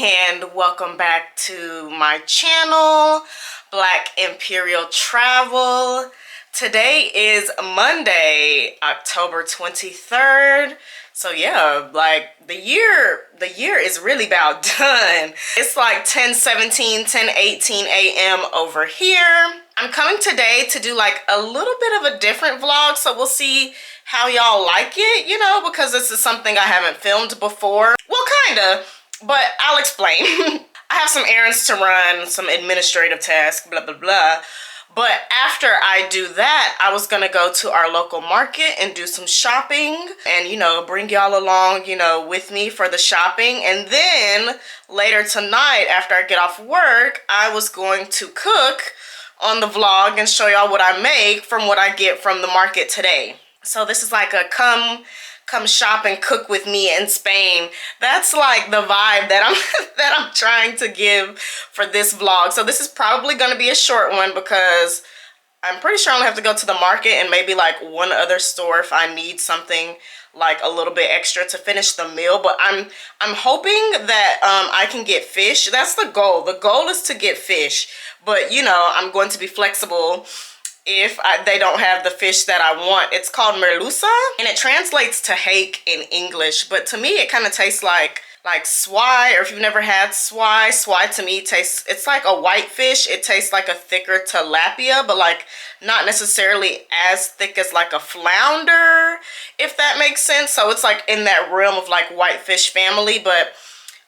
and welcome back to my channel, Black Imperial Travel. Today is Monday, October 23rd. So yeah, like the year is really about done. It's like 10:17, 10:18 a.m. over here. I'm coming today to do like a little bit of a different vlog, so we'll see how y'all like it, you know, because this is something I haven't filmed before. Well, kinda, but I'll explain. I have some errands to run, some administrative tasks, blah, blah, blah. But after I do that, I was gonna go to our local market and do some shopping and, you know, bring y'all along, you know, with me for the shopping. And then later tonight, after I get off work, I was going to cook on the vlog and show y'all what I make from what I get from the market today. So this is like a come shop and cook with me in Spain. That's like the vibe that I'm trying to give for this vlog. So this is probably going to be a short one because I'm pretty sure I only have to go to the market and maybe like one other store if I need something like a little bit extra to finish the meal. But I'm hoping that I can get fish. That's the goal. The goal is to get fish. But you know, I'm going to be flexible if they don't have the fish that I want. It's called merluza, and it translates to hake in English, but to me it kind of tastes like swai, or if you've never had swai to me tastes, it's like a white fish. It tastes like a thicker tilapia, but like not necessarily as thick as like a flounder, if that makes sense. So it's like in that realm of like white fish family, but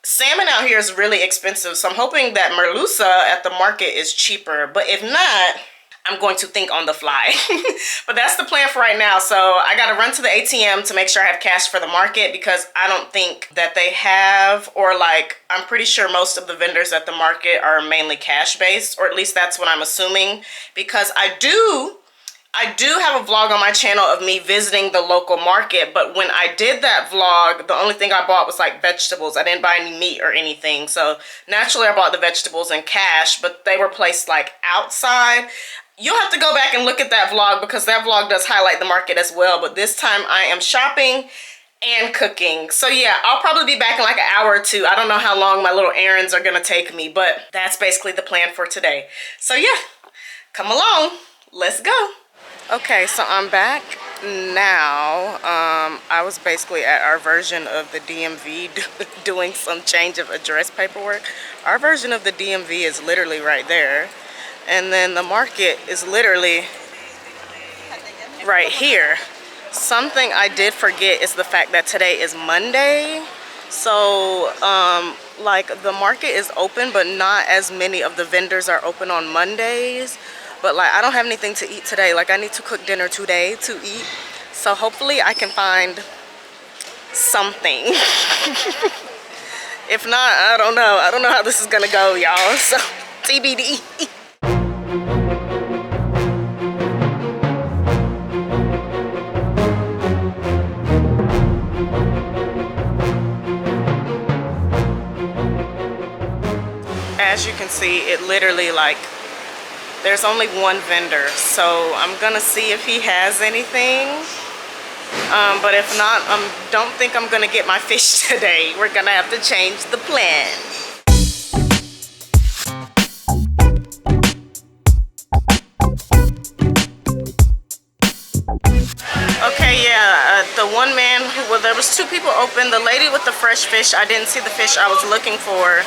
salmon out here is really expensive, so I'm hoping that merluza at the market is cheaper. But if not, I'm going to think on the fly. But that's the plan for right now. So I got to run to the ATM to make sure I have cash for the market, because I don't think that they have, or like, I'm pretty sure most of the vendors at the market are mainly cash based, or at least that's what I'm assuming, because I do have a vlog on my channel of me visiting the local market. But when I did that vlog, the only thing I bought was like vegetables. I didn't buy any meat or anything. So naturally I bought the vegetables in cash, but they were placed like outside. You'll have to go back and look at that vlog, because that vlog does highlight the market as well. But this time I am shopping and cooking. So yeah, I'll probably be back in like an hour or two. I don't know how long my little errands are gonna take me, but that's basically the plan for today. So yeah, come along, let's go. Okay, so I'm back now. I was basically at our version of the DMV doing some change of address paperwork. Our version of the DMV is literally right there. And then the market is literally right here. Something I did forget is the fact that today is Monday. So like the market is open, but not as many of the vendors are open on Mondays. But like, I don't have anything to eat today. Like, I need to cook dinner today to eat. So hopefully I can find something. If not, I don't know. I don't know how this is gonna go, y'all. So TBD. As you can see, it literally like, there's only one vendor, so I'm gonna see if he has anything. But if not, don't think I'm gonna get my fish today. We're gonna have to change the plan. Okay, yeah, the one man, well, there was two people open. The lady with the fresh fish, I didn't see the fish I was looking for.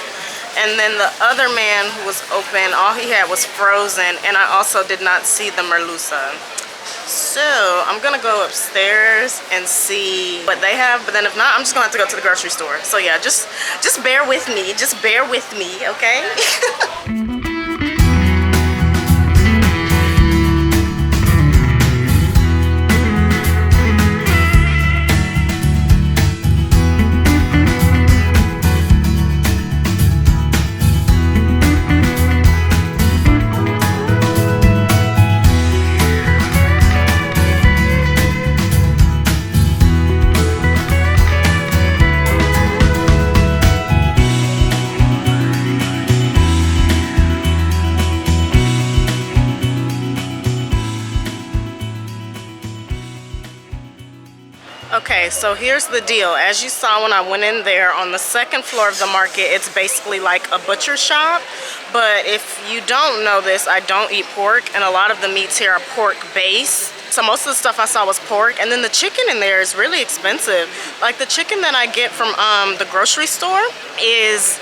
And then the other man who was open, all he had was frozen, and I also did not see the merluza. So I'm gonna go upstairs and see what they have, but then if not, I'm just gonna have to go to the grocery store. So yeah, just bear with me, okay? Okay, so here's the deal. As you saw when I went in there, on the second floor of the market, it's basically like a butcher shop. But if you don't know this, I don't eat pork, and a lot of the meats here are pork based. So most of the stuff I saw was pork, and then the chicken in there is really expensive. Like the chicken that I get from the grocery store is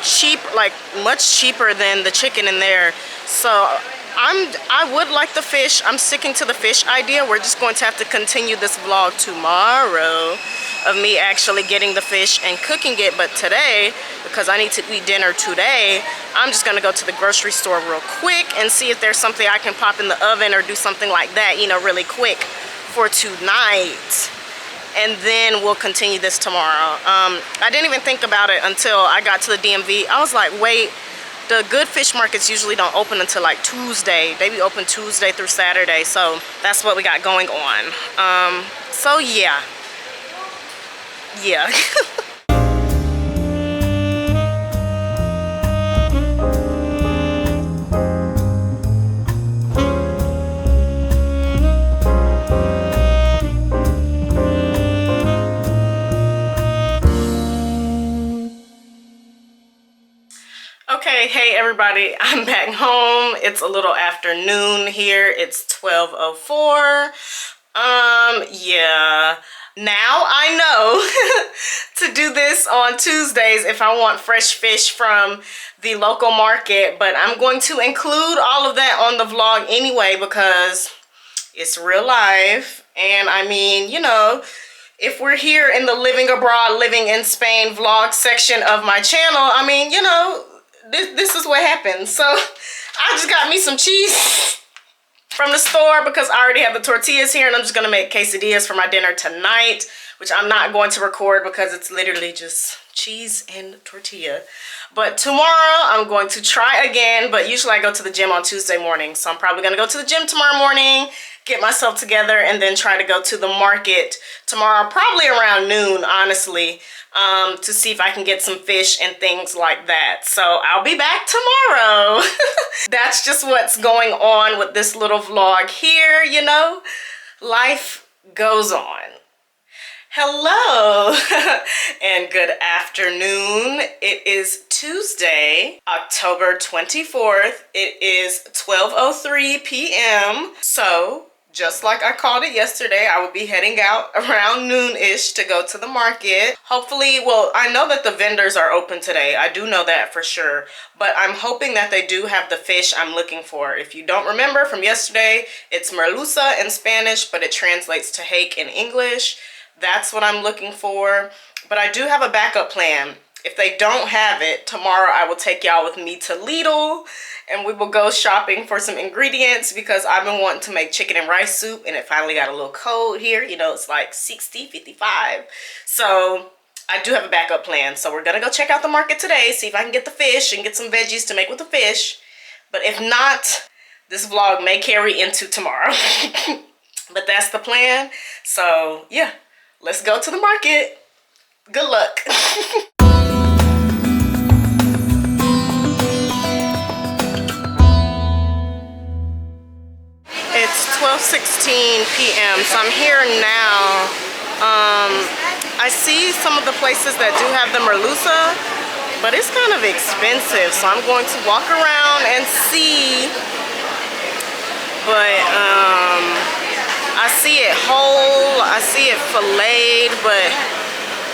cheap, like much cheaper than the chicken in there. So I would like the fish. I'm sticking to the fish idea. We're just going to have to continue this vlog tomorrow of me actually getting the fish and cooking it. But today, because I need to eat dinner today, I'm just gonna go to the grocery store real quick and see if there's something I can pop in the oven or do something like that, you know, really quick for tonight. And then we'll continue this tomorrow. I didn't even think about it until I got to the DMV. I was like, wait, the good fish markets usually don't open until like Tuesday. They be open Tuesday through Saturday. So that's what we got going on. So yeah. Okay, hey everybody, I'm back home. It's a little afternoon here. It's 12:04. Yeah. Now I know to do this on Tuesdays if I want fresh fish from the local market, but I'm going to include all of that on the vlog anyway because it's real life. And I mean, you know, if we're here in the living abroad, living in Spain vlog section of my channel, I mean, you know, this is what happens. So I just got me some cheese from the store because I already have the tortillas here, and I'm just gonna make quesadillas for my dinner tonight, which I'm not going to record because it's literally just cheese and tortilla. But tomorrow I'm going to try again, but usually I go to the gym on Tuesday morning, so I'm probably gonna go to the gym tomorrow morning, get myself together, and then try to go to the market tomorrow, probably around noon, honestly, to see if I can get some fish and things like that. So I'll be back tomorrow. That's just what's going on with this little vlog here, you know. Life goes on. Hello and good afternoon. It is Tuesday, October 24th. It is 12:03 p.m. So just like I called it yesterday, I will be heading out around noon-ish to go to the market. Hopefully, well, I know that the vendors are open today. I do know that for sure. But I'm hoping that they do have the fish I'm looking for. If you don't remember from yesterday, it's merluza in Spanish, but it translates to hake in English. That's what I'm looking for. But I do have a backup plan. If they don't have it, tomorrow I will take y'all with me to Lidl and we will go shopping for some ingredients because I've been wanting to make chicken and rice soup and it finally got a little cold here. You know, it's like 60, 55. So I do have a backup plan. So we're gonna go check out the market today, see if I can get the fish and get some veggies to make with the fish. But if not, this vlog may carry into tomorrow. But that's the plan. So yeah, let's go to the market. Good luck. It's 12:16 p.m. so I'm here now. I see some of the places that do have the merluza, but it's kind of expensive, so I'm going to walk around and see. But I see it whole, I see it filleted, but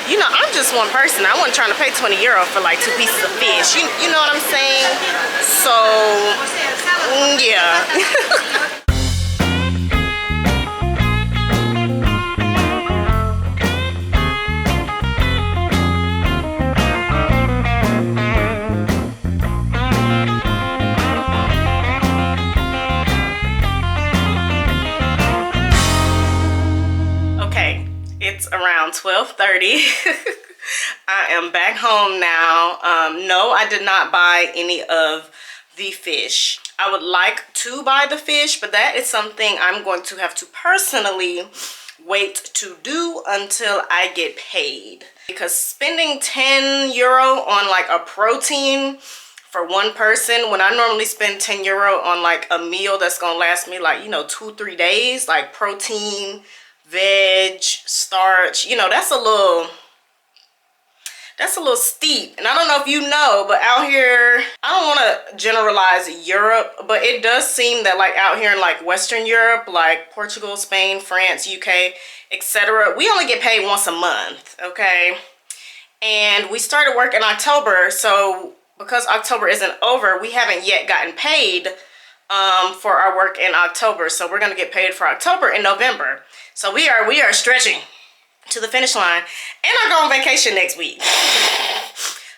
you know, I'm just one person. I wasn't trying to pay 20 euro for like 2 pieces of fish. You know what I'm saying? So, yeah. It's around 12:30. I am back home now. No, I did not buy any of the fish. I would like to buy the fish, but that is something I'm going to have to personally wait to do until I get paid. Because spending 10 euro on like a protein for one person, when I normally spend 10 euro on like a meal that's gonna last me like, you know, 2-3 days, like protein, veg, starch. You know, that's a little steep. And I don't know if you know, but out here, I don't want to generalize Europe, but it does seem that like out here in like Western Europe, like Portugal, Spain, France, UK, etc., we only get paid once a month, okay? And we started work in October, so because October isn't over, we haven't yet gotten paid for our work in October. So we're gonna get paid for October in November. So we are stretching to the finish line, and I go on vacation next week.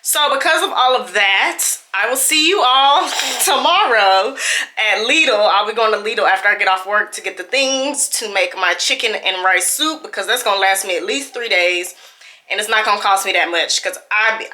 So because of all of that, I will see you all tomorrow at Lidl. I'll be going to Lidl after I get off work to get the things to make my chicken and rice soup, because that's gonna last me at least 3 days. And it's not gonna cost me that much, because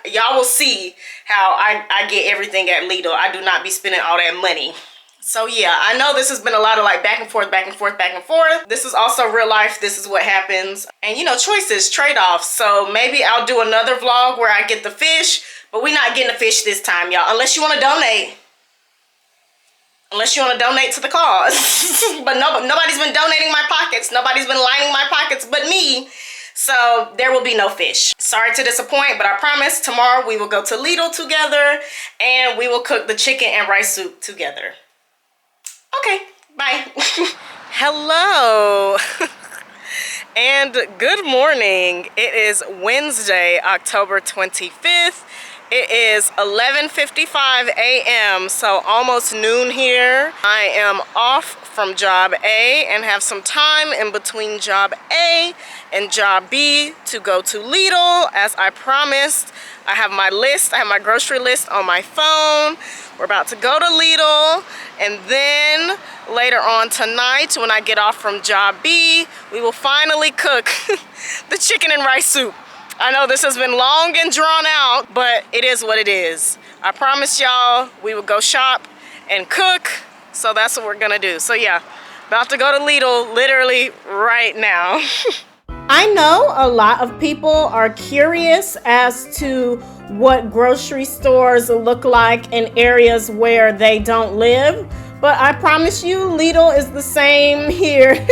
y'all will see how I get everything at Lidl. I do not be spending all that money. So yeah, I know this has been a lot of like back and forth, back and forth, back and forth. This is also real life. This is what happens. And you know, choices, trade-offs. So maybe I'll do another vlog where I get the fish, but we're not getting the fish this time, y'all. Unless you want to donate. Unless you want to donate to the cause. But nobody's been donating my pockets. Nobody's been lining my pockets but me. So there will be no fish. Sorry to disappoint, but I promise tomorrow we will go to Lidl together and we will cook the chicken and rice soup together. Okay, bye. Hello. And good morning. It is Wednesday, October 25th. It is 11:55 a.m., so almost noon here. I am off from job A and have some time in between job A and job B to go to Lidl, as I promised. I have my list, I have my grocery list on my phone. We're about to go to Lidl, and then later on tonight when I get off from job B, we will finally cook the chicken and rice soup. I know this has been long and drawn out, but it is what it is. I promised y'all we would go shop and cook, so that's what we're gonna do. So yeah, about to go to Lidl literally right now. I know a lot of people are curious as to what grocery stores look like in areas where they don't live. But I promise you, Lidl is the same here.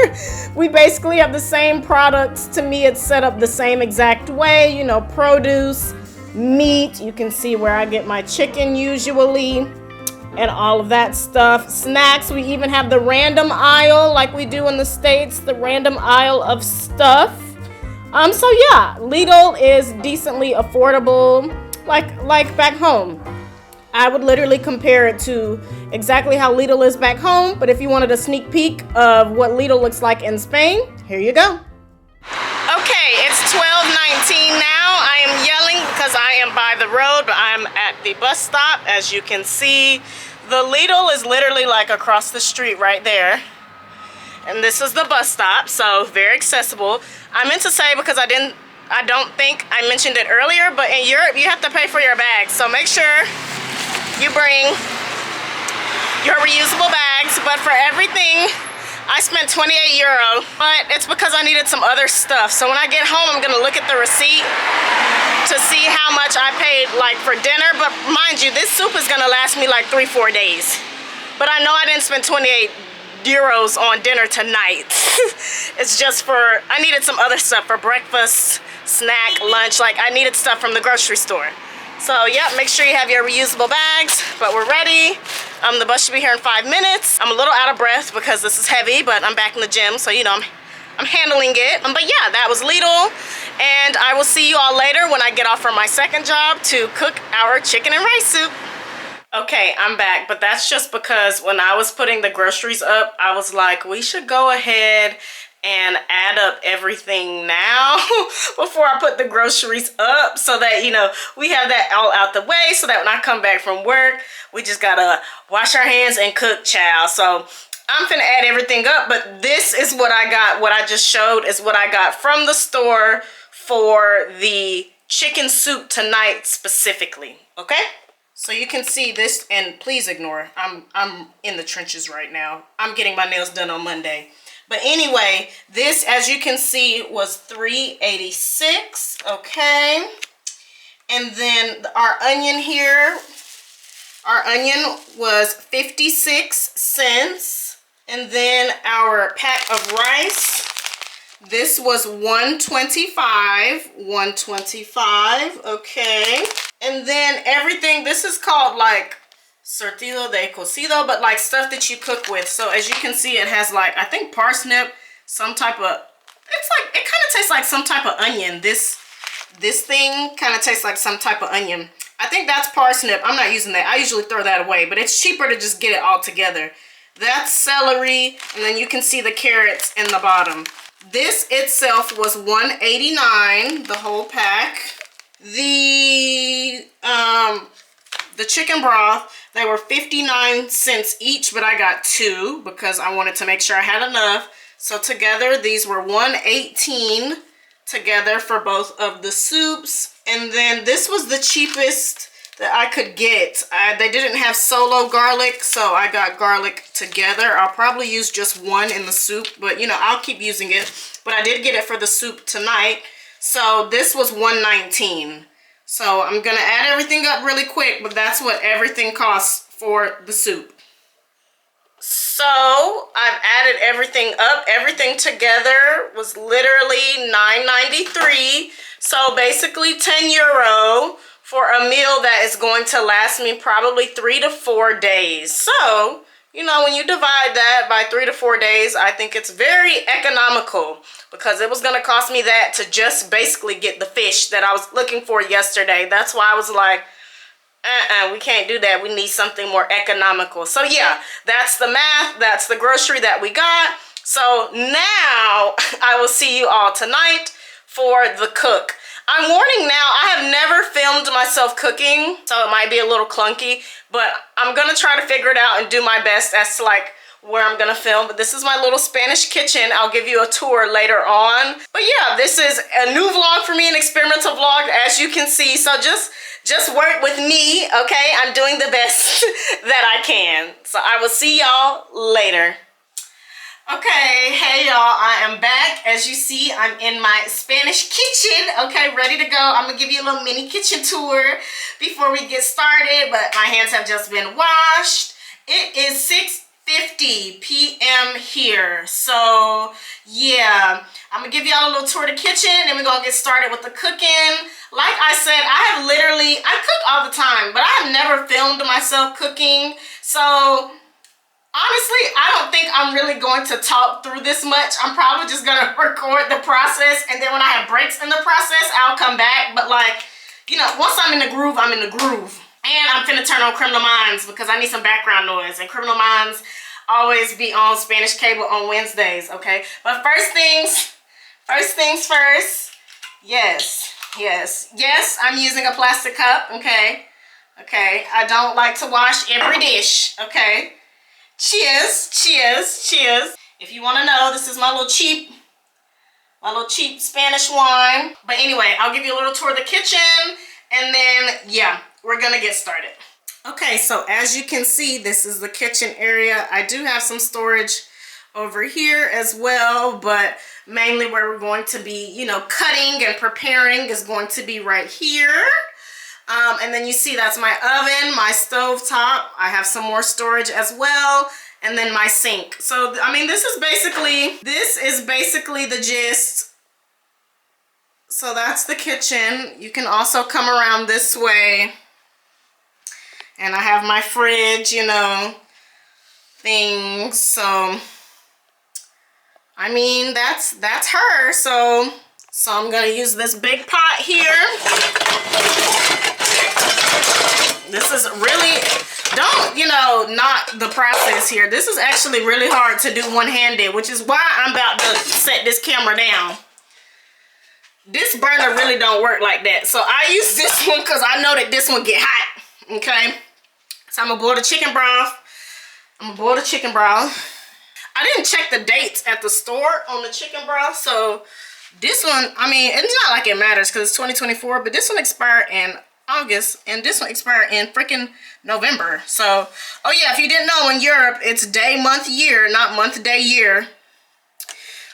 We basically have the same products. To me, it's set up the same exact way. You know, produce, meat. You can see where I get my chicken usually and all of that stuff. Snacks, we even have the random aisle like we do in the States, the random aisle of stuff. So yeah, Lidl is decently affordable, like back home. I would literally compare it to exactly how Lidl is back home, but if you wanted a sneak peek of what Lidl looks like in Spain, here you go. Okay, it's 12:19 now. I am yelling because I am by the road, but I'm at the bus stop. As you can see, the Lidl is literally like across the street right there. And this is the bus stop, so very accessible. I meant to say, because I don't think I mentioned it earlier, but in Europe you have to pay for your bags, so make sure you bring your reusable bags. But for everything, I spent 28 euro, but it's because I needed some other stuff. So when I get home, I'm gonna look at the receipt to see how much I paid like for dinner. But mind you, this soup is gonna last me like 3-4 days. But I know I didn't spend 28 euros on dinner tonight. It's just for, I needed some other stuff for breakfast, snack, lunch. Like I needed stuff from the grocery store. So yeah, make sure you have your reusable bags, but we're ready. The bus should be here in 5 minutes. I'm a little out of breath because this is heavy, but I'm back in the gym, so you know, I'm handling it. But yeah, that was Lidl, and I will see you all later when I get off from my second job to cook our chicken and rice soup. Okay, I'm back, but that's just because when I was putting the groceries up, I was like, we should go ahead and add up everything now before I put the groceries up, so that, you know, we have that all out the way, so that when I come back from work, we just gotta wash our hands and cook, child. So I'm finna add everything up, but this is what I got. What I just showed is what I got from the store for the chicken soup tonight specifically, okay? So you can see this, and please ignore, I'm in the trenches right now. I'm getting my nails done on Monday. But anyway, this, as you can see, was $3.86, okay? And then our onion here, our onion was 56 cents. And then our pack of rice, This was $125, okay. And then everything, this is called like surtido de cocido, but like stuff that you cook with. So as you can see, it has like, I think parsnip, some type of, it's like, it kind of tastes like some type of onion. This thing kind of tastes like some type of onion. I think that's parsnip. I'm not using that. I usually throw that away, but it's cheaper to just get it all together. That's celery, and then you can see the carrots in the bottom. This itself was $1.89, the whole pack. The chicken broth, they were 59 cents each, but I got 2 because I wanted to make sure I had enough. So together, these were $1.18 together for both of the soups. And then this was the cheapest that I could get. They didn't have solo garlic, so I got garlic together. I'll probably use just one in the soup, but you know, I'll keep using it. But I did get it for the soup tonight. So this was $1.19. So I'm gonna add everything up really quick, but that's what everything costs for the soup. So I've added everything up. Everything together was literally $9.93. So basically €10 for a meal that is going to last me probably 3 to 4 days. So, you know, when you divide that by 3 to 4 days, I think it's very economical because it was going to cost me that to just basically get the fish that I was looking for yesterday. That's why I was like, we can't do that. We need something more economical. So yeah, that's the math. That's the grocery that we got. So now I will see you all tonight for the cook. I'm warning now, I have never filmed myself cooking, so it might be a little clunky, but I'm gonna try to figure it out and do my best as to like where I'm gonna film. But this is my little Spanish kitchen. I'll give you a tour later on. But yeah, this is a new vlog for me, an experimental vlog, as you can see. So just work with me, okay? I'm doing the best that I can. So I will see y'all later. Okay, hey y'all, I am back. As you see, I'm in my Spanish kitchen, okay, ready to go. I'm gonna give you a little mini kitchen tour before we get started, but my hands have just been washed. It is 6:50 p.m. here, so yeah, I'm gonna give y'all a little tour of the kitchen and we're gonna get started with the cooking. Like I said, I cook all the time, but I have never filmed myself cooking, so honestly, I don't think I'm really going to talk through this much. I'm probably just going to record the process, and then when I have breaks in the process, I'll come back. But like, you know, once I'm in the groove, I'm in the groove. And I'm finna turn on Criminal Minds because I need some background noise. And Criminal Minds always be on Spanish cable on Wednesdays, okay? But first things first. Yes, I'm using a plastic cup, okay? Okay, I don't like to wash every dish, okay? Cheers. If you want to know, this is my little cheap Spanish wine. But anyway, I'll give you a little tour of the kitchen and then, yeah, we're gonna get started. Okay, so as you can see, this is the kitchen area. I do have some storage over here as well, but mainly where we're going to be, you know, cutting and preparing is going to be right here. And then you see that's my oven, my stove top. I have some more storage as well, and then my sink. So I mean, this is basically the gist. So that's the kitchen. You can also come around this way, and I have my fridge, you know, things. So I mean, that's her. So I'm gonna use this big pot here. This is really, don't, you know, not the process here. This is actually really hard to do one-handed, which is why I'm about to set this camera down. This burner really don't work like that. So I use this one because I know that this one get hot, okay? So I'm gonna boil the chicken broth. I didn't check the dates at the store on the chicken broth, so this one, I mean, it's not like it matters because it's 2024, but this one expired in August and this one expired in freaking November. So, oh yeah, if you didn't know, in Europe, it's day, month, year, not month, day, year.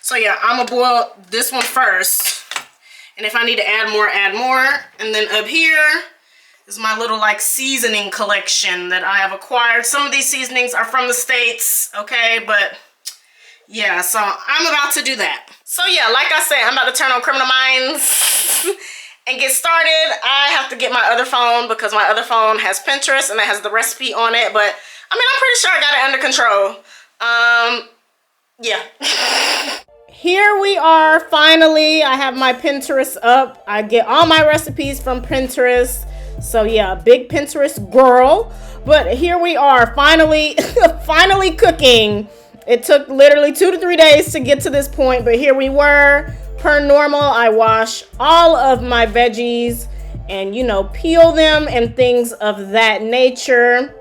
So yeah, I'm gonna boil this one first. And if I need to add more, add more. And then up here is my little like seasoning collection that I have acquired. Some of these seasonings are from the States, okay? But Yeah, so I'm about to do that. So yeah, like I said, I'm about to turn on Criminal Minds and get started. I have to get my other phone because my other phone has Pinterest and it has the recipe on it. But I mean, I'm pretty sure I got it under control. Yeah. Here we are, finally. I have my Pinterest up. I get all my recipes from Pinterest. So yeah, big Pinterest girl. But here we are, finally, finally cooking. It took literally 2 to 3 days to get to this point, but here we were. Per normal, I wash all of my veggies and, you know, peel them and things of that nature.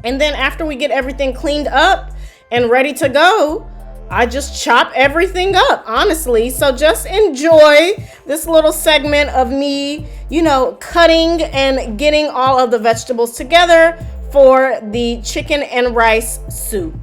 And then after we get everything cleaned up and ready to go, I just chop everything up, honestly. So just enjoy this little segment of me, you know, cutting and getting all of the vegetables together for the chicken and rice soup.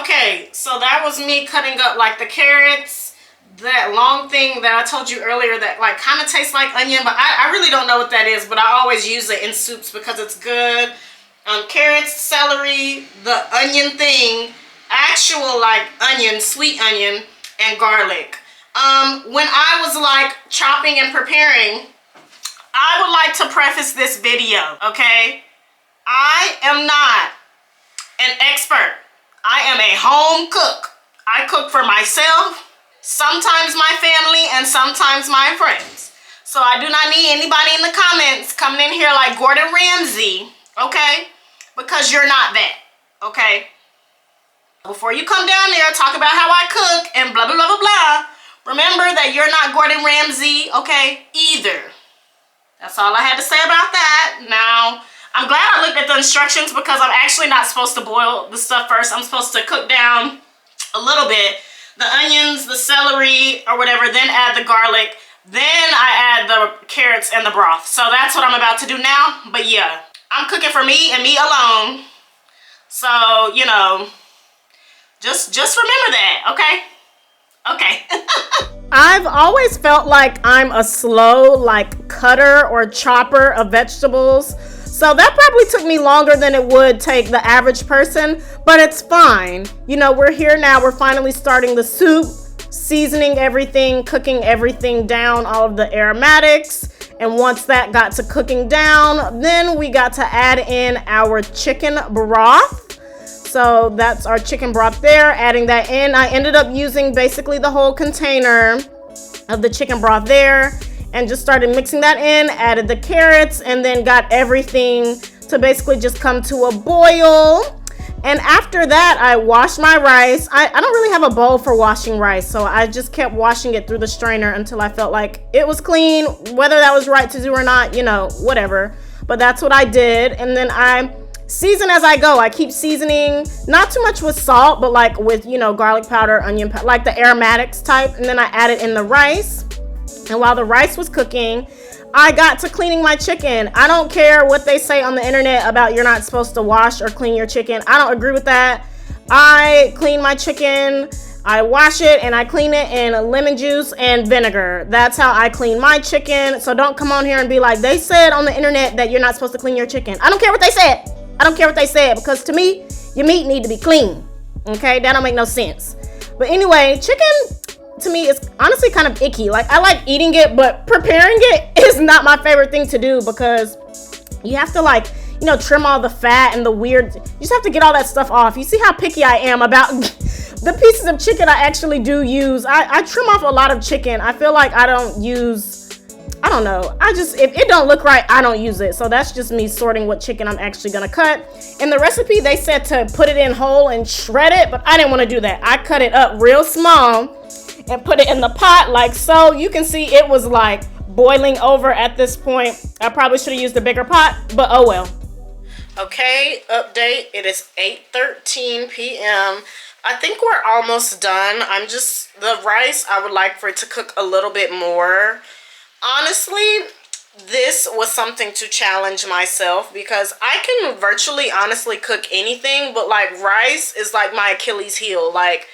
Okay, so that was me cutting up like the carrots, that long thing that I told you earlier that like kind of tastes like onion, but I really don't know what that is, but I always use it in soups because it's good. Carrots, celery, the onion thing, actual like onion, sweet onion, and garlic. When I was like chopping and preparing, I would like to preface this video, okay? I am not an expert. I am a home cook. I cook for myself, sometimes my family, and sometimes my friends. So I do not need anybody in the comments coming in here like Gordon Ramsay, okay? Because you're not that, okay? Before you come down there, talk about how I cook and blah, blah, blah, blah, blah. Remember that you're not Gordon Ramsay, okay, either. That's all I had to say about that. Now, I'm glad I looked at the instructions because I'm actually not supposed to boil the stuff first. I'm supposed to cook down a little bit, the onions, the celery, or whatever, then add the garlic. Then I add the carrots and the broth. So that's what I'm about to do now. But yeah, I'm cooking for me and me alone. So, you know, just remember that, okay? Okay. I've always felt like I'm a slow, like, cutter or chopper of vegetables. So that probably took me longer than it would take the average person, but it's fine. You know, we're here now. We're finally starting the soup, seasoning everything, cooking everything down, all of the aromatics. And once that got to cooking down, then we got to add in our chicken broth. So that's our chicken broth there, adding that in. I ended up using basically the whole container of the chicken broth there and just started mixing that in, added the carrots, and then got everything to basically just come to a boil. And after that, I washed my rice. I don't really have a bowl for washing rice, so I just kept washing it through the strainer until I felt like it was clean. Whether that was right to do or not, you know, whatever. But that's what I did. And then I season as I go. I keep seasoning, not too much with salt, but like with, you know, garlic powder, onion powder, like the aromatics type. And then I added in the rice. And while the rice was cooking, I got to cleaning my chicken. I don't care what they say on the internet about you're not supposed to wash or clean your chicken. I don't agree with that. I clean my chicken, I wash it, and I clean it in lemon juice and vinegar. That's how I clean my chicken. So don't come on here and be like, they said on the internet that you're not supposed to clean your chicken. I don't care what they said. I don't care what they said, because to me, your meat need to be clean. Okay, that don't make no sense. But anyway, chicken to me is honestly kind of icky. Like, I like eating it, but preparing it is not my favorite thing to do, because you have to, like, you know, trim all the fat and the weird, you just have to get all that stuff off. You see how picky I am about the pieces of chicken I actually do use. I trim off a lot of chicken. I feel like I don't use, I don't know, if it don't look right, I don't use it. So that's just me sorting what chicken I'm actually gonna cut. In the recipe, they said to put it in whole and shred it, but I didn't want to do that. I cut it up real small and put it in the pot like so. You can see it was like boiling over at this point. I probably should have used a bigger pot, but oh well. Okay, update. It is 8:13 p.m. I think we're almost done. The rice, I would like for it to cook a little bit more. Honestly, this was something to challenge myself, because I can virtually honestly cook anything, but like rice is like my Achilles heel. Like,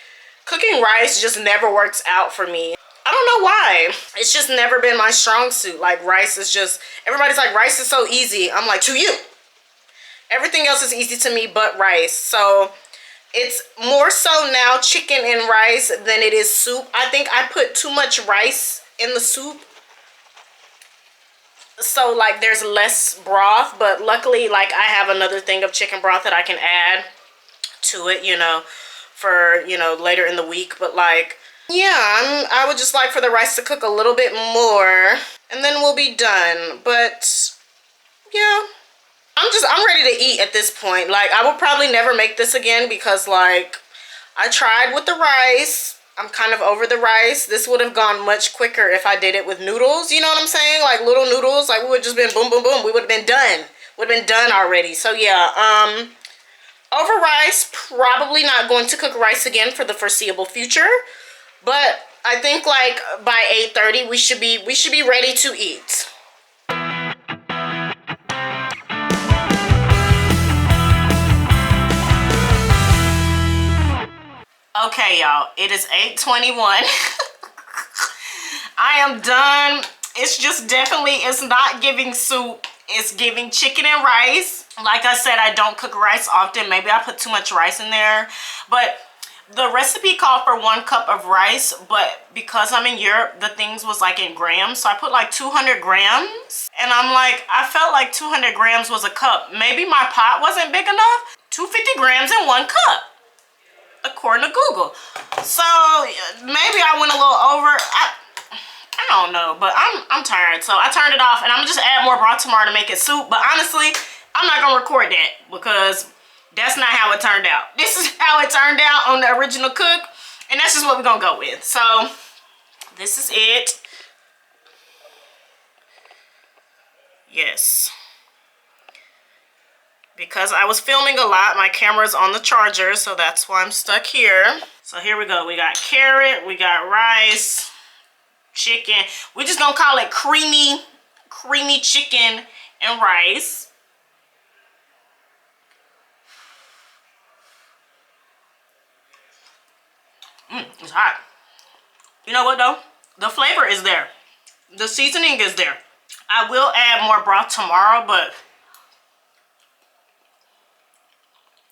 cooking rice just never works out for me. I don't know why. It's just never been my strong suit. Like, rice is just, everybody's like, rice is so easy. I'm like, to you. Everything else is easy to me but rice. So it's more so now chicken and rice than it is soup. I think I put too much rice in the soup, so like there's less broth. But luckily, like, I have another thing of chicken broth that I can add to it, you know, for, you know, later in the week. But like, yeah, I would just like for the rice to cook a little bit more, and then we'll be done. But yeah, I'm ready to eat at this point. Like, I will probably never make this again, because like, I tried with the rice. I'm kind of over the rice. This would have gone much quicker if I did it with noodles. You know what I'm saying? Like little noodles. Like, we would have just been boom, boom, boom. We would have been done. Would have been done already. So yeah, over rice. Probably not going to cook rice again for the foreseeable future. But I think like by 8:30 we should be ready to eat. Okay, y'all, it is 8:21. I am done. It's just definitely, it's not giving soup. It's giving chicken and rice. Like I said, I don't cook rice often. Maybe I put too much rice in there. But the recipe called for 1 cup of rice, but because I'm in Europe, the things was like in grams. So I put like 200 grams. And I'm like, I felt like 200 grams was a cup. Maybe my pot wasn't big enough. 250 grams in 1 cup, according to Google. So maybe I went a little over. I don't know, but I'm tired. So I turned it off, and I'm gonna just add more broth tomorrow to make it soup. But honestly, I'm not gonna record that, because that's not how it turned out. This is how it turned out on the original cook, and that's just what we're gonna go with. So this is it. Yes. Because I was filming a lot, my camera's on the charger, so that's why I'm stuck here. So here we go. We got carrot, we got rice, chicken. We're just gonna call it creamy chicken and rice. It's hot. You know what though? The flavor is there. The seasoning is there. I will add more broth tomorrow, but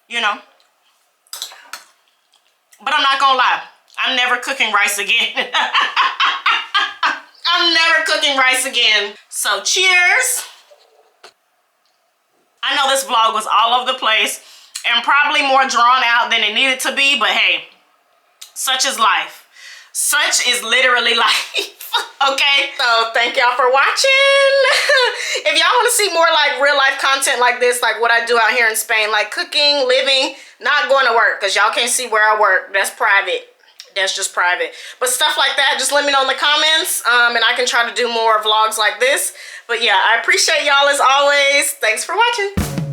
you know. But I'm not gonna lie, I'm never cooking rice again. I'm never cooking rice again. So cheers. I know this vlog was all over the place and probably more drawn out than it needed to be, but hey, such is life. Such is literally life. Okay, so thank y'all for watching. If y'all want to see more like real life content content like this, like what I do out here in Spain, like cooking, living, not going to work, because y'all can't see where I work. That's private. That's just private. But stuff like that, just let me know in the comments, and I can try to do more vlogs like this. But yeah, I appreciate y'all as always. Thanks for watching.